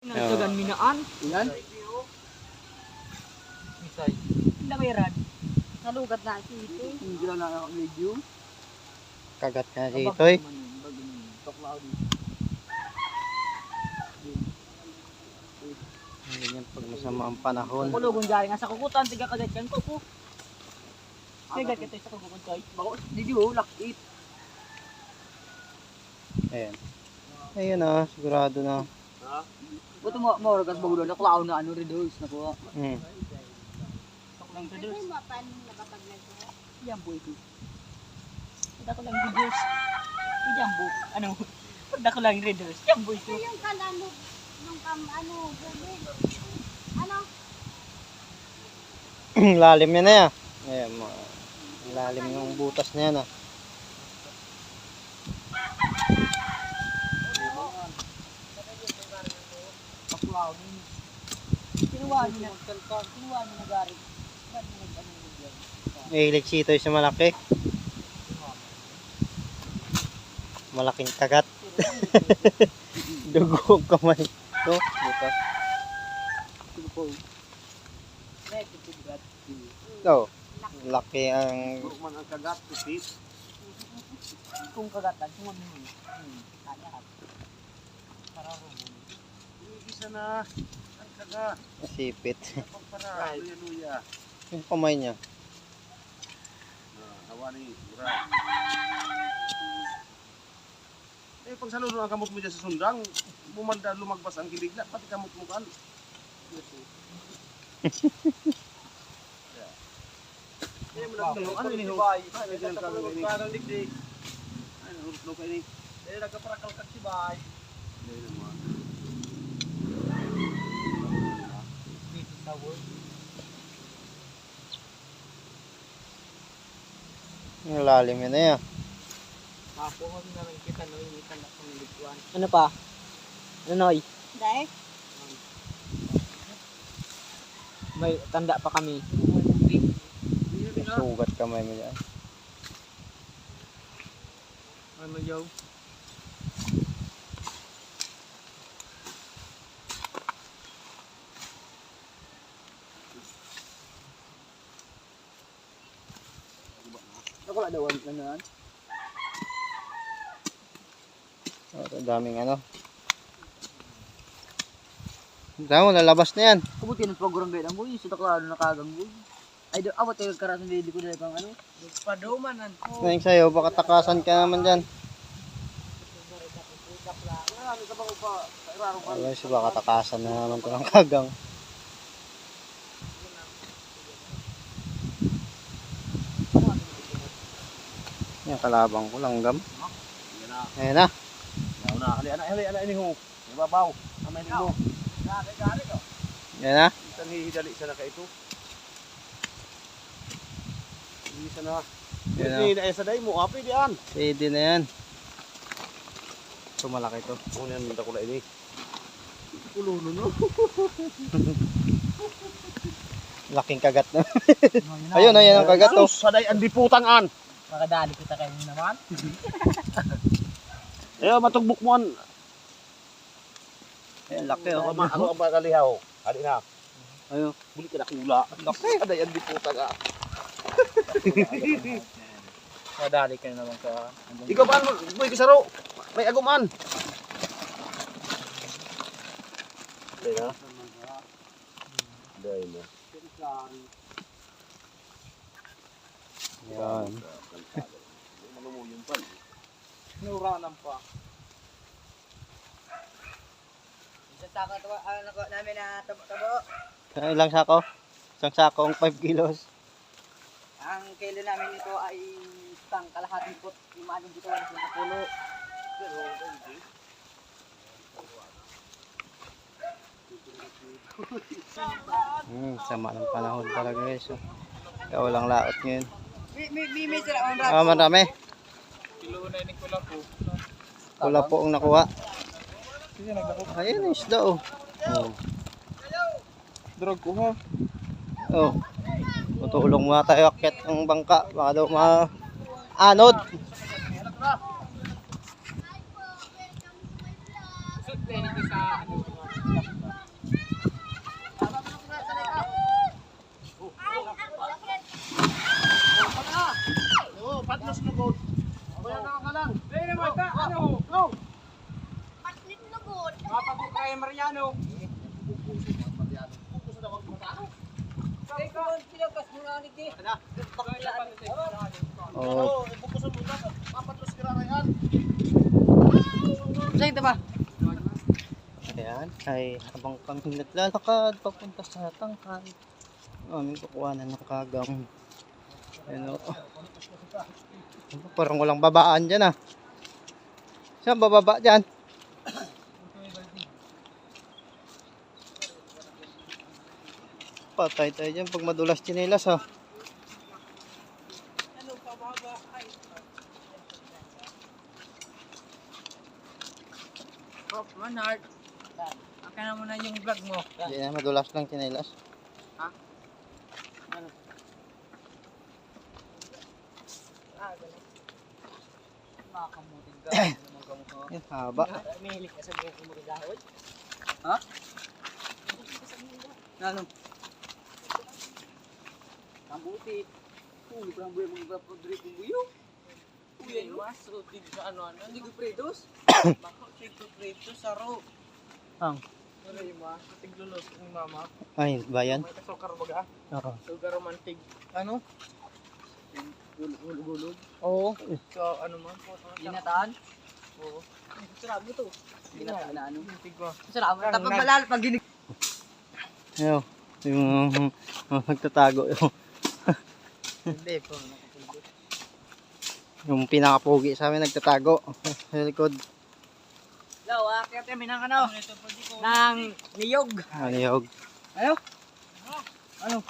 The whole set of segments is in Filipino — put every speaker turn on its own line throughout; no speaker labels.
Nagdagan minaan.
Yan.
Misay. Lawiran. Nalugat na si ito.
Hindi lang na video.
Kagat ka si Itoy. Ganyan pag masama ang panahon.
Kulugon gari nga sa kukutan. Tiga kagat yan kuko. Tiga kito sa kukutan koy.
Bako, video, lakit.
Ayan. Ayan na, sigurado na.
Buto mo, mauragas bagulo na klaw na ano reduce na po.
Saklang reduce. Yan boy ko. Pagda ko lang reduce. Yan boy. Ano? Pagda ko lang reduce. Yan boy ko.
Yung kalamog nung ano, bubig. Ano?
Lalim yan na yan. Ayan, lalim yung butas na yan.
Paklaw ni. Kinuha niyo na. Kinuha niyo na gari.
Mahilig si Itoy sa malaki. Malaking kagat. Dugo ang kamay. Ito, butas. Ito, laki ang...
Man ang kagat, tipit.
Kung kagatan, sunod mo. Kanya ka. Para ro.
Isa na. Ang kagat.
Sipit.
Para, luya-luya.
Yung kamay niya.
Hawa ni Ura. Eh, pag saluro ang kamot mo dyan sa sundang, bumanda lumagpas ang kiligla, pati kamot mo kan. Ano ini ho? Ano ini ho? Parang digdig. Ano huruf kayo ni? Eh, nagkaparakal ka si Bay. Dahil naman.
Yung lalim yun na yan.
Mapuhon na lang kita no, hindi ka na kumilikuan.
Ano pa? Ano Noy?
Dahil?
May tanda pa kami.
Sugat kamay mo dyan.
Ano yaw?
Ako na daw ang nanan.
Ang daming ano. Damo, lalabas na yan.
Kabuti ng program gayad ang boy, sa taklado na kagang boy. Ay, awat tayo karasan dili ko dahil pang ano.
Padumanan ko.
Ngayon sa'yo, baka takasan ka naman dyan.
Marami ka bang pa, kairaro ka.
Alam siya, baka takasan na naman ito ng kagang. Yan, kalabang ko, langgam. Ayan na.
Hali ini ho. Ibabaw. Amay ni mo.
Ayan na.
Isang hihidali sa naka ito. Hindi sa na.
Ayan na.
Hindi na sa day mo. Api diyan.
Pwede na yan. Ito malaki ito.
Kung yan minta ko na ini. Ulo no.
Laking kagat na. Ayun, ayan ang kagat to.
Sa day ang diputangan.
Makadali kita kayo naman.
Ayo matugbok mo an.
Ayan, laki oh.
Ako ang magalihaw. Hali na.
Ayun.
Buli ka na kula. Laki. Sa day ang diputangan.
Makadali kayo naman sa...
Ikaw ba boy kisaro? May aguman. Day na. Day na.
Ayan.
Malumuyon pa.
Nuranan pa.
Isang sako namin na tabo.
Ilang sako? Isang sakong 5 kilos.
Ang kilo namin ito ay isang kalahating pot. Imanin dito ang sa pulo.
Sama ng panahon talaga guys. Kaya walang laot ngayon.
May sila on
Ah, marami.
Kilo na ni Kula po.
Wala po ang nakuha. Ayan yung isda oh.
Drog ko ha.
Oh. Tutulong muna tayo akyat ng bangka. Baka daw ma-anod.
Sa
Mariano. Pupuso na wag matano.
Oh,
Pupuso mo na. Papatlos kirarayan.
ayan. Ay, habang kami naglalakad papunta sa tangkay, aming kukuhanan ng kagang. Ayan o. Parang walang babaan dyan ah. Saan bababa dyan? Patay tayo dyan pag madulas tsinelas ah.
Prof Manhart. Akin na muna yung vlog mo.
Hindi na madulas lang tsinelas.
Makakamutin ka.
Yan, haba.
Mahilig ka sa buhok mo magdahon.
Ano? Kambuti. Ulo ko lang buhay mga pagdiri kong buyo. Uyan mo.
Masutig sa ano.
Hindi ko predos.
Bako, tigto prito sa ro.
Ang.
Ano yung mga tiglulos ni mama?
Ay, bayan.
May kasukar baga.
Oo.
Sugar romantic. Ano?
Gulog-gulog.
Oo. So, ano man?
Ginataan?
Oo. Sarap mo to.
Ginataan na ano?
Tigwa.
Sarap mo. Tapos balal pag ginig.
Ayo. Yung nagtatago.
Hindi po.
Yung pinakapogi sa amin nagtatago. Sa likod.
Daw, kaya kami ng ano? Ng niyog.
Aniyog.
Ano? Ano?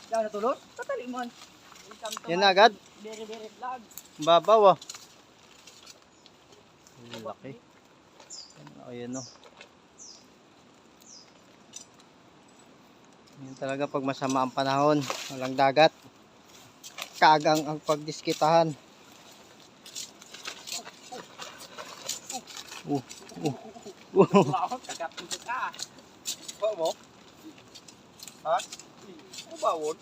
Diyan natulog?
Tatali mo.
Yan na agad.
Very, very vlog.
Babaw ah. Ang laki. Ayan o. Yan talaga pag masama ang panahon. Walang dagat. Kagang ang pagdiskitahan.
Kagapin ko ka.
Ba mo? Ha? Ano ba won?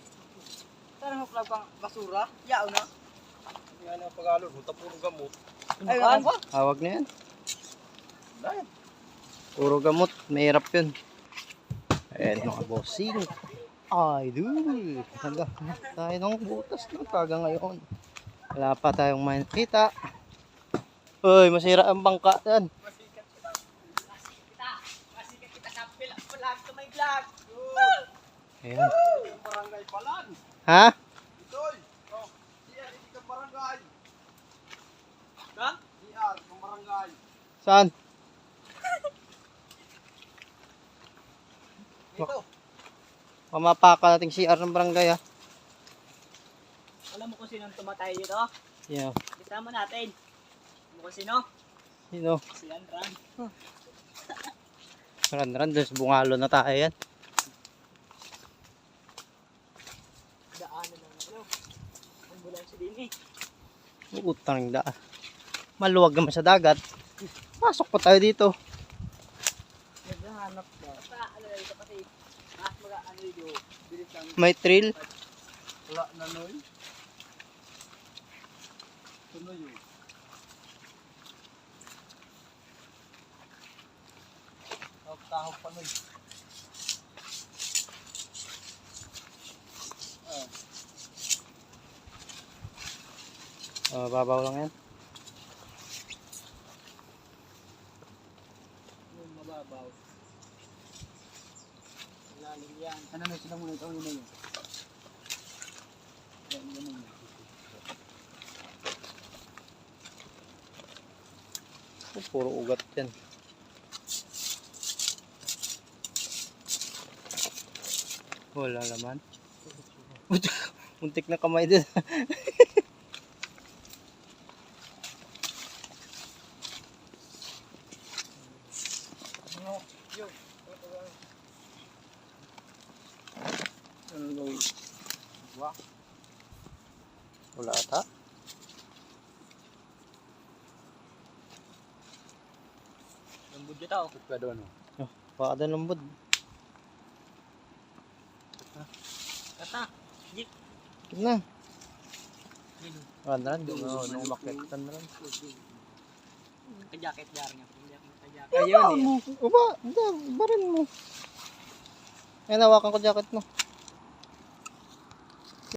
Saan mo vlog pang basura? Yaw na.
Yan ang pag-alon. Huta puro gamot.
Ay, ano ba?
Hawag na yan.
Dahil.
Puro gamot. Mahirap yun. Ayan mga bossing. Idol. Hala, tayo ng butas ng kaga ngayon. Wala pa tayong makita. Uy, masira ang bangka yan.
Masikat kita sa vlog to my vlog.
Ayan.
Barangay Palan.
Ha?
Itoy. Oh. Diyan, hindi ka barangay.
Ha?
Diyan, kung barangay.
Saan?
Ito.
Pamapaka nating CR ng barangay ah.
Alam mo kung sinong tumatay dito?
Yeah.
Kasama natin. Alam mo kung sino?
Sino?
Si Andran.
Ran-ran, dun sa bungalo na tayo yan.
Daanan ng ano. Ambulansya din eh.
Utang ng daan. Maluwag naman sa dagat. Pasok pa tayo dito.
Naghahanap na. Sa ano dito kasi. Mas mga ano dito. Bilis lang.
May trail.
Wala na noy. Tuloy yun. Tahog pa noy.
Babaw lang yan.
Yung mababaw. Lalim yan.
Ano na sila muna ito? Ano na yun? Yan, ganun yun.
Puro ugat yan. Wala laman. Muntik na kamay din. Ano gawin? Wala ata.
Lambod dito ako.
Pwede ano?
Baka din lambod.
Kata. Jeep.
Tignan na. Ran-ran. Nung makitan na lang.
Ka-jacket jar niya. Jacket Ayun
Uba, barin mo. Ayan, hawakan ko jacket mo.